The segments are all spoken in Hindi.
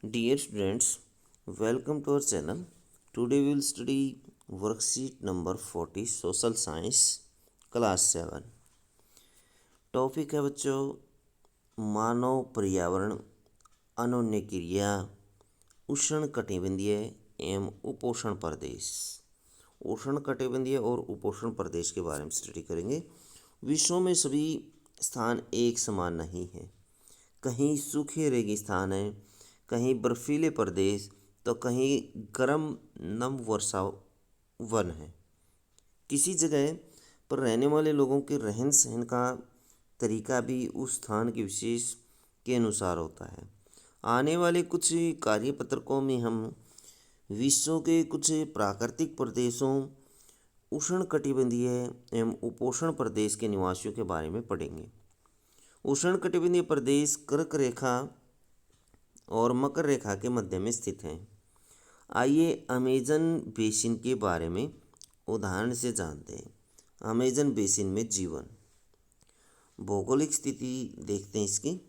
Dear students, welcome to our channel. Today we will study worksheet number 40 Social Science class 7. Topic है बच्चों मानव पर्यावरण अनोन्य क्रिया उष्ण कटिबंधीय एवं उपोष्ण प्रदेश। उष्ण कटिबंधीय और उपोष्ण प्रदेश के बारे में स्टडी करेंगे। विश्व में सभी स्थान एक समान नहीं है। कहीं सूखे रेगिस्तान है, कहीं बर्फीले प्रदेश तो कहीं गर्म नम वर्षा वन है। किसी जगह पर रहने वाले लोगों के रहन सहन का तरीका भी उस स्थान के विशेष के अनुसार होता है। आने वाले कुछ कार्यपत्रकों में हम विश्व के कुछ प्राकृतिक प्रदेशों उष्णकटिबंधीय एवं उपोष्ण प्रदेश के निवासियों के बारे में पढ़ेंगे। उष्णकटिबंधीय प्रदेश कर्क रेखा और मकर रेखा के मध्य में स्थित हैं। आइए अमेजन बेसिन के बारे में उदाहरण से जानते हैं। अमेजन बेसिन में जीवन, भौगोलिक स्थिति देखते हैं इसकी।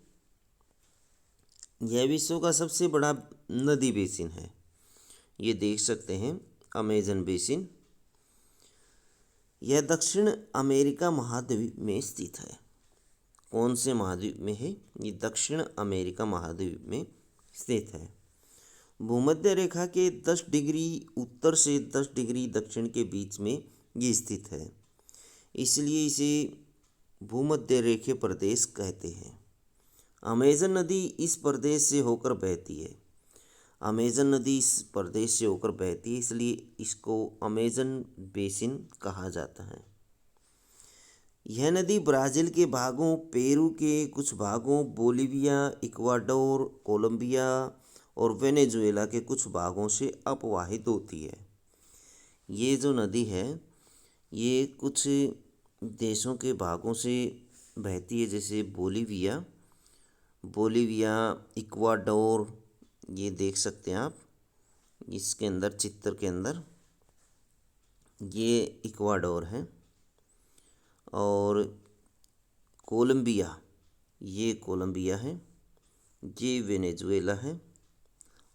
यह विश्व का सबसे बड़ा नदी बेसिन है। ये देख सकते हैं अमेजन बेसिन। यह दक्षिण अमेरिका महाद्वीप में स्थित है। कौन से महाद्वीप में है? ये दक्षिण अमेरिका महाद्वीप में स्थित है। भूमध्य रेखा के 10 डिग्री उत्तर से 10 डिग्री दक्षिण के बीच में ये स्थित है, इसलिए इसे भूमध्य रेखीय प्रदेश कहते हैं। अमेजन नदी इस प्रदेश से होकर बहती है। अमेजन नदी इस प्रदेश से होकर बहती है, इसलिए इसको अमेजन बेसिन कहा जाता है। यह नदी ब्राज़ील के भागों, पेरू के कुछ भागों, बोलीविया, इक्वाडोर, कोलंबिया और वेनेजुएला के कुछ भागों से अपवाहित होती है। ये जो नदी है ये कुछ देशों के भागों से बहती है, जैसे बोलीविया, इक्वाडोर। ये देख सकते हैं आप इसके अंदर, चित्र के अंदर ये इक्वाडोर है। और कोलंबिया, ये कोलंबिया है। ये वेनेजुएला है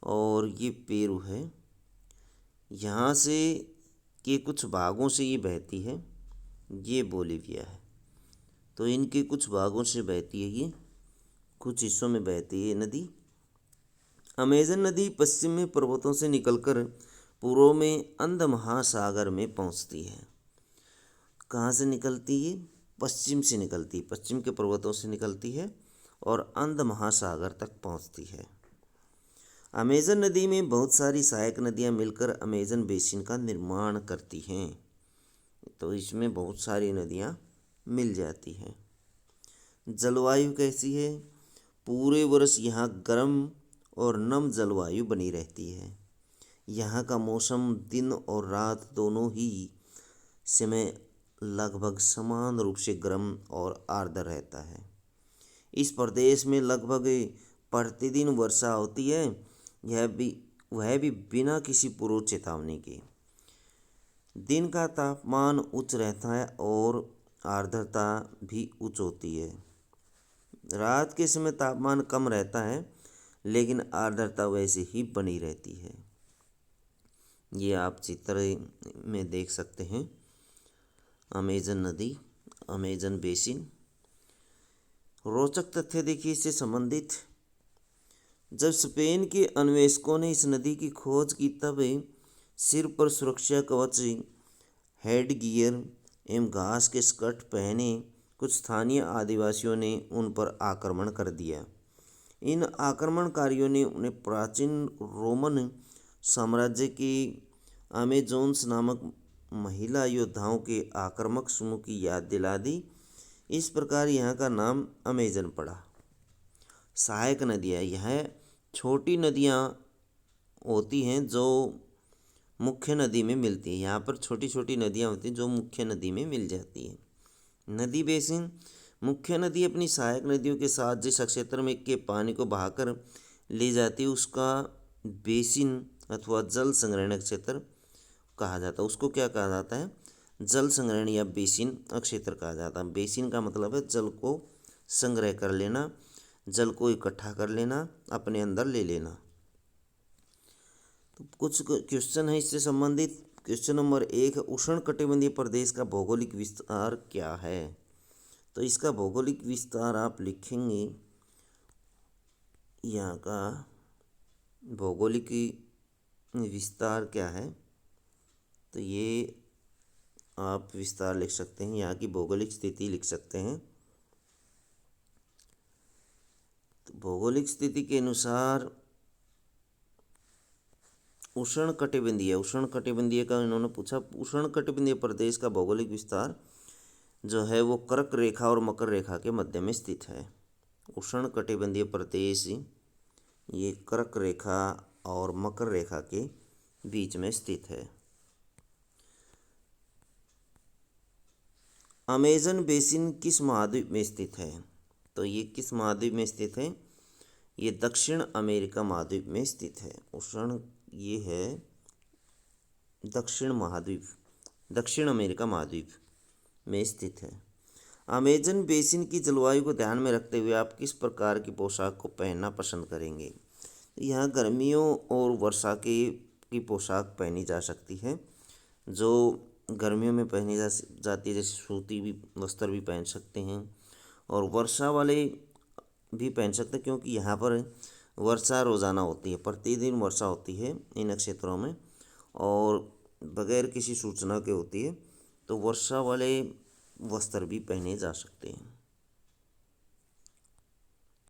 और ये पेरू है। यहाँ से के कुछ भागों से ये बहती है। ये बोलीविया है। तो इनके कुछ भागों से बहती है, ये कुछ हिस्सों में बहती है ये नदी। अमेजन नदी पश्चिम में पर्वतों से निकलकर पूर्व में अंध महासागर में पहुँचती है। कहाँ से निकलती है? पश्चिम से निकलती है। पश्चिम के पर्वतों से निकलती है और अंध महासागर तक पहुँचती है। अमेजन नदी में बहुत सारी सहायक नदियाँ मिलकर अमेजन बेसिन का निर्माण करती हैं। तो इसमें बहुत सारी नदियाँ मिल जाती हैं। जलवायु कैसी है? पूरे वर्ष यहाँ गर्म और नम जलवायु बनी रहती है। यहाँ का मौसम दिन और रात दोनों ही समय लगभग समान रूप से गर्म और आर्द्र रहता है। इस प्रदेश में लगभग प्रतिदिन वर्षा होती है, वह भी बिना किसी पूर्व चेतावनी के। दिन का तापमान उच्च रहता है और आर्द्रता भी उच्च होती है। रात के समय तापमान कम रहता है, लेकिन आर्द्रता वैसे ही बनी रहती है। ये आप चित्र में देख सकते हैं अमेजन नदी, अमेजन बेसिन। रोचक तथ्य देखिए इससे संबंधित। जब स्पेन के अन्वेषकों ने इस नदी की खोज की, तब सिर पर सुरक्षा कवच, हेड गियर एवं घास के स्कर्ट पहने कुछ स्थानीय आदिवासियों ने उन पर आक्रमण कर दिया। इन आक्रमणकारियों ने उन्हें प्राचीन रोमन साम्राज्य के अमेजोन्स नामक महिला योद्धाओं के आक्रामक समूह की याद दिला दी। इस प्रकार यहाँ का नाम अमेजन पड़ा। सहायक नदियाँ, यह छोटी नदियाँ होती हैं जो मुख्य नदी में मिलती हैं। यहाँ पर छोटी छोटी नदियाँ होती हैं जो मुख्य नदी में मिल जाती हैं। नदी बेसिन, मुख्य नदी अपनी सहायक नदियों के साथ जिस क्षेत्र में के पानी को बहाकर ले जाती है उसका बेसिन अथवा जल संग्रहण क्षेत्र कहा जाता है। उसको क्या कहा जाता है? जल संग्रहण या बेसिन क्षेत्र कहा जाता है। बेसिन का मतलब है जल को संग्रह कर लेना, जल को इकट्ठा कर लेना, अपने अंदर ले लेना। तो कुछ क्वेश्चन है इससे संबंधित। क्वेश्चन नंबर 1, उष्णकटिबंधीय प्रदेश का भौगोलिक विस्तार क्या है? तो इसका भौगोलिक विस्तार आप लिखेंगे, यहाँ का भौगोलिक विस्तार क्या है? तो ये आप विस्तार लिख सकते हैं, यहाँ की भौगोलिक स्थिति लिख सकते हैं। तो भौगोलिक स्थिति के अनुसार उष्णकटिबंधीय का इन्होंने पूछा, उष्णकटिबंधीय प्रदेश का भौगोलिक विस्तार जो है वो कर्क रेखा और मकर रेखा के मध्य में स्थित है। उष्णकटिबंधीय प्रदेश ये कर्क रेखा और मकर रेखा के बीच में स्थित है। अमेजन बेसिन किस महाद्वीप में स्थित है? तो ये किस महाद्वीप में स्थित है? ये दक्षिण अमेरिका महाद्वीप में स्थित है। ये है दक्षिण अमेरिका महाद्वीप में स्थित है। अमेजन बेसिन की जलवायु को ध्यान में रखते हुए आप किस प्रकार की पोशाक को पहनना पसंद करेंगे? यहाँ गर्मियों और वर्षा की पोशाक पहनी जा सकती है। जो गर्मियों में पहनी जाती है, जैसे सूती भी वस्त्र भी पहन सकते हैं, और वर्षा वाले भी पहन सकते हैं, क्योंकि यहाँ पर वर्षा रोज़ाना होती है, प्रतिदिन वर्षा होती है इन क्षेत्रों में, और बगैर किसी सूचना के होती है। तो वर्षा वाले वस्त्र भी पहने जा सकते हैं।